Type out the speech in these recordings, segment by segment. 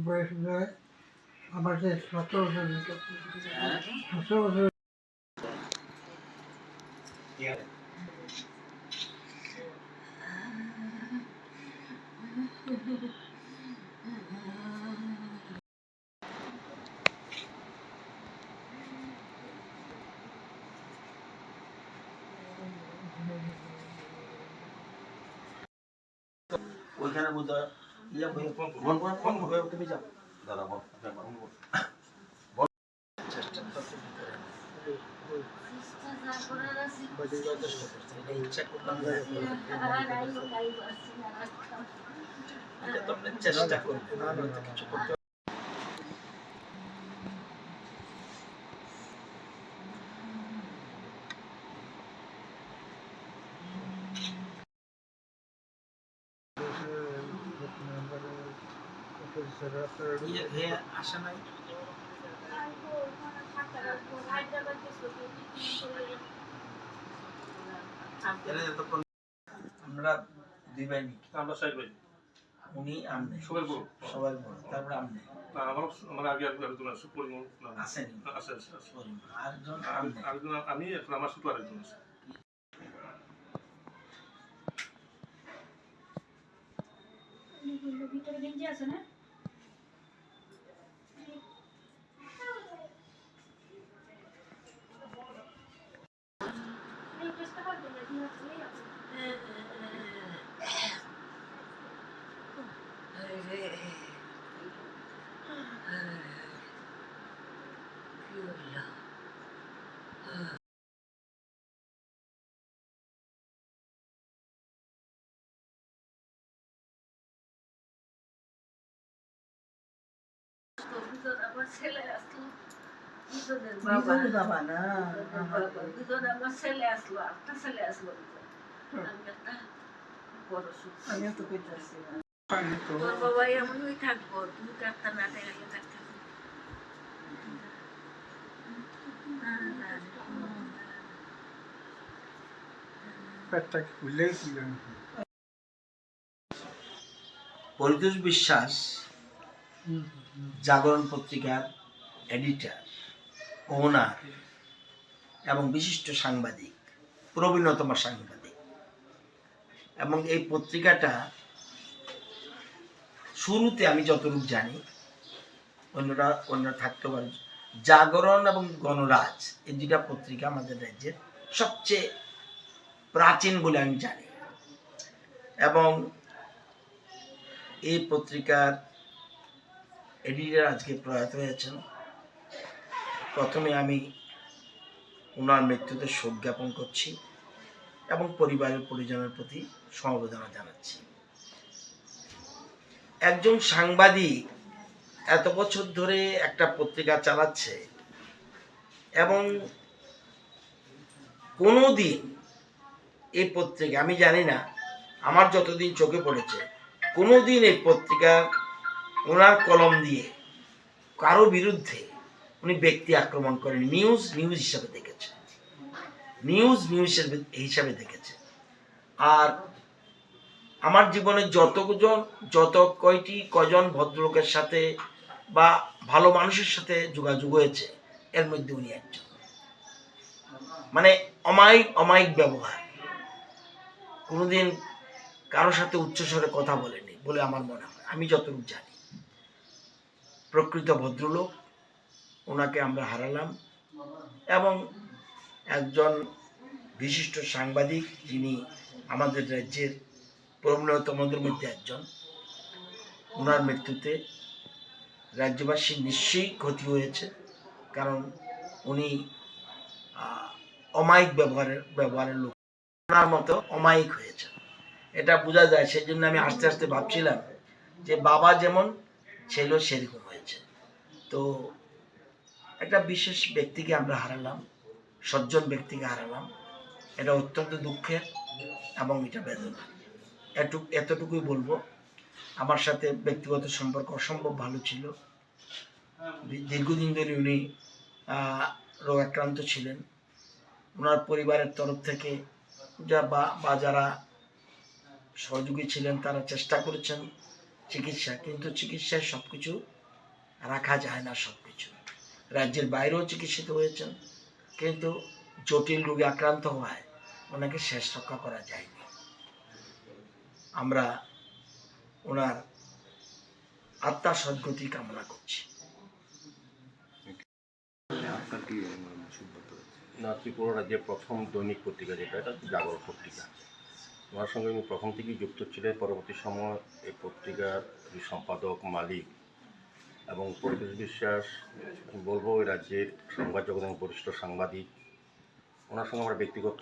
বয়স আমাদের 17 ওইখানে বোধ হয় তুমি যাও দাদা চেষ্টা করবো কিছু করতে আসা নাই আমরা দুই ভাই আমরা 6 ভাই উনি আমনে সবাই বড় তারপরে আমনে আমার আগে আরেকজন আছে পরিমল আছেন আছে আছে আছে আরেকজন আমি এখন আমার ছোট আরেকজন আছে ভিতরে গেঞ্জি আছে না আমার ছেলে আসলো বাবা না আমার ছেলে আসলো একটা ছেলে আসলো বড় সুখ আমি তো কইতাছি তোর বাবা এমনই থাকবো তুমি কাটতা না গেলে থাকতে পরিতোষ বিশ্বাস জাগরণ পত্রিকার এডিটর, ওনার এবং বিশিষ্ট সাংবাদিক, প্রবীণতম সাংবাদিক। এবং এই পত্রিকাটা শুরুতে আমি যতটুকু জানি, অন্যরা থাকতে পারে, জাগরণ এবং গণরাজ এই দুটা পত্রিকা আমাদের রাজ্যের সবচেয়ে প্রাচীন বলে আমি জানি। এবং এই পত্রিকার এডিটর আজকে প্রয়াত হয়েছেন। প্রথমে আমি ওনার মৃত্যুতে শোক জ্ঞাপন করছি এবং পরিবারের পরিজনের প্রতি সমবেদনা জানাচ্ছি। একজন সাংবাদিক এত বছর ধরে একটা পত্রিকা চালাচ্ছে এবং কোনোদিন এই পত্রিকা, আমি জানি না, আমার যতদিন চোখে পড়েছে, কোনোদিন এই পত্রিকা ওনার কলম দিয়ে কারো বিরুদ্ধে উনি ব্যক্তি আক্রমণ করেন। নিউজ হিসাবে দেখেছে, নিউজ হিসাবে দেখেছে। আর আমার জীবনে যত কয়জন ভদ্রলোকের সাথে বা ভালো মানুষের সাথে যোগাযোগ হয়েছে, এর মধ্যে উনি একজন। মানে অমায়িক ব্যবহার, কোনোদিন কারোর সাথে উচ্চস্বরে কথা বলেনি বলে আমার মনে হয়, আমি যতটুকু জানি। প্রকৃত ভদ্রলোক, ওনাকে আমরা হারালাম। এবং একজন বিশিষ্ট সাংবাদিক, যিনি আমাদের রাজ্যের প্রবীণতমদের মধ্যে একজন, ওনার মৃত্যুতে রাজ্যবাসীর নিশ্চয়ই ক্ষতি হয়েছে, কারণ উনি অমায়িক ব্যবহারের লোক, ওনার মতো অমায়িক হয়েছে, এটা বোঝা যায়। সেই জন্য আমি আস্তে আস্তে ভাবছিলাম যে বাবা যেমন ছিল সেরকম হয়েছে। তো একটা বিশেষ ব্যক্তিকে আমরা হারালাম, সজ্জন ব্যক্তিকে হারালাম। এটা অত্যন্ত দুঃখের এবং এটা বেদনা। এতটুকুই বলবো। আমার সাথে ব্যক্তিগত সম্পর্ক অসম্ভব ভালো ছিল। দীর্ঘদিন ধরে উনি রোগাক্রান্ত ছিলেন। ওনার পরিবারের তরফ থেকে বা যারা সহযোগী ছিলেন তারা চেষ্টা করেছেন চিকিৎসা, কিন্তু চিকিৎসায় সব কিছু রাখা যায় না। সব কিছু রাজ্যের বাইরেও চিকিৎসিত হয়েছেন, কিন্তু জটিল রোগে আক্রান্ত হওয়ায় ওনাকে শেষ রক্ষা করা যায়নি। আমরা ওনার আত্মার সদ্গতি কামনা করছি। না, ত্রিপুরা রাজ্যের প্রথম দৈনিক পত্রিকা যেটা, এটা জাগরণ পত্রিকা। ওনার সঙ্গে উনি প্রথম থেকেই যুক্ত ছিলেন। পরবর্তী সময় এই পত্রিকার সম্পাদক, মালিক এবং পরিতোষ বিশ্বাস, আমি বলবো এই রাজ্যের সংবাদ জগতের বরিষ্ঠ সাংবাদিক। ওনার সঙ্গে আমার ব্যক্তিগত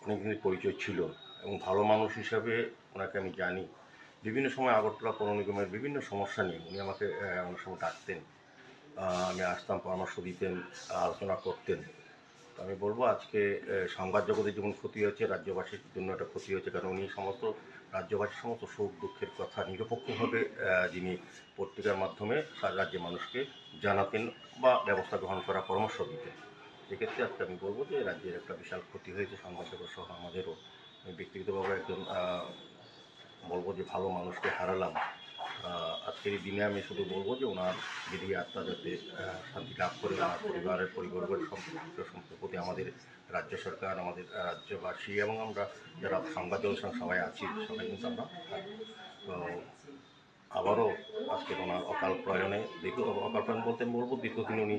অনেক দিনের পরিচয় ছিল এবং ভালো মানুষ হিসাবে ওনাকে আমি জানি। বিভিন্ন সময় আগরতলা পৌর নিগমের বিভিন্ন সমস্যা নিয়ে উনি আমাকে অনেক সময় ডাকতেন, আমি আসতাম, পরামর্শ দিতেন, আলোচনা করতেন। তো আমি বলবো আজকে সংবাদ জগতের যেমন ক্ষতি হয়েছে, রাজ্যবাসীর জন্য একটা ক্ষতি হয়েছে, কারণ উনি সমস্ত রাজ্যবাসীর সমস্ত সুখ দুঃখের কথা নিরপেক্ষভাবে যিনি পত্রিকার মাধ্যমে রাজ্যের মানুষকে জানাতেন বা ব্যবস্থা গ্রহণ করার পরামর্শ দিতেন। সেক্ষেত্রে আজকে আমি বলবো যে রাজ্যের একটা বিশাল ক্ষতি হয়েছে, সংবাদ জগৎ সহ আমাদেরও। আমি ব্যক্তিগতভাবে একজন বলবো যে ভালো মানুষকে হারালাম। আজকের এই দিনে আমি শুধু বলবো যে ওনার বিধি আত্মা যাতে শান্তি লাভ করে, ওনার পরিবারের প্রতি আমাদের রাজ্য সরকার, আমাদের রাজ্যবাসী এবং আমরা যারা সংবাদ অনুষ্ঠান সবাই আছি, সবাই কিন্তু আমরা তো আবারও আজকে ওনার অকাল প্রয়াণে অকাল প্রয়াণ বলতে বলবো দীর্ঘদিন উনি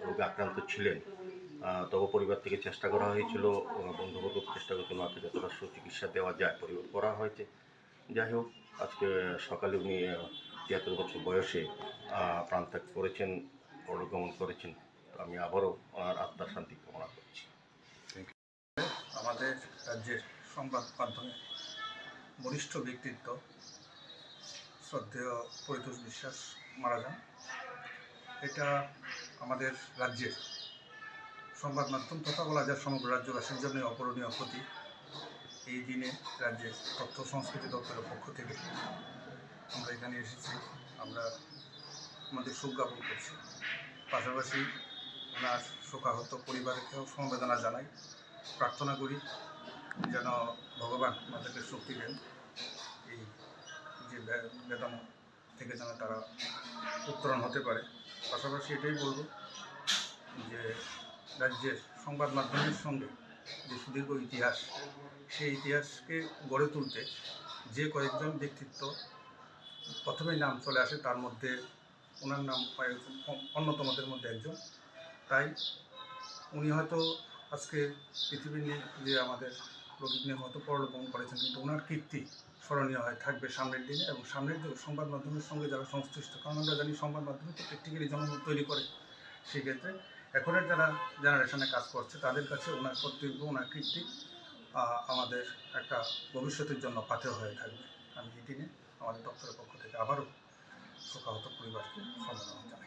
রোগে আক্রান্ত ছিলেন। তবে পরিবার থেকে চেষ্টা করা হয়েছিল, বন্ধুবর্গ চেষ্টা করতে ওনাকে যতটা সুচিকিৎসা দেওয়া যায় পরিবার করা হয়েছে। যাই হোক, আজকে সকালে উনি ৭৩ বছর বয়সে প্রাণত্যাগ করেছেন, পরলোকগমন করেছেন। তো আমি আবারও ওনার আত্মার শান্তি কামনা করছি। আমাদের রাজ্যের সংবাদ মাধ্যমে বরিষ্ঠ ব্যক্তিত্ব শ্রদ্ধেয় পরিতোষ বিশ্বাস মারা যান। এটা আমাদের রাজ্যের সংবাদ মাধ্যম তথা বলা যায় সমগ্র রাজ্যবাসীর জন্য অপূরণীয় ক্ষতি। এই দিনে রাজ্যের তথ্য সংস্কৃতি দপ্তরের পক্ষ থেকে আমরা এখানে এসেছি, আমরা আমাদের শোক জ্ঞাপন করছি। পাশাপাশি ওনার শোকাহত পরিবারকেও সমবেদনা জানাই। প্রার্থনা করি যেন ভগবান আমাদেরকে শক্তি দেন, এই যে বেদনা থেকে যেন তারা উত্তরণ হতে পারে। পাশাপাশি এটাই বলব যে রাজ্যের সংবাদ মাধ্যমের সঙ্গে যে সুদীর্ঘ ইতিহাস, সেই ইতিহাসকে গড়ে তুলতে যে কয়েকজন ব্যক্তিত্ব প্রথমেই নাম চলে আসে, তার মধ্যে ওনার নাম অন্যতমদের মধ্যে একজন। তাই উনি হয়তো আজকে পৃথিবীর যে আমাদের প্রতিদিনের মতো পরলোকগমন করেছেন, কিন্তু ওনার কীর্তি স্মরণীয় হয়ে থাকবে সামনের দিনে এবং সামনের যে সংবাদ মাধ্যমের সঙ্গে যারা সংশ্লিষ্ট। কারণ আমরা জানি সংবাদ মাধ্যমে তো প্র্যাকটিক্যালি জনমত তৈরি করে। সেক্ষেত্রে এখনের যারা জেনারেশনে কাজ করছে তাদের কাছে ওনার কর্তব্য, ওনার কীর্তি আমাদের একটা ভবিষ্যতের জন্য পাথেয় হয়ে থাকবে। আমি এই দিনে আমাদের দপ্তরের পক্ষ থেকে আবারও শোকাহত পরিবারকে সম্বোধন জানাই।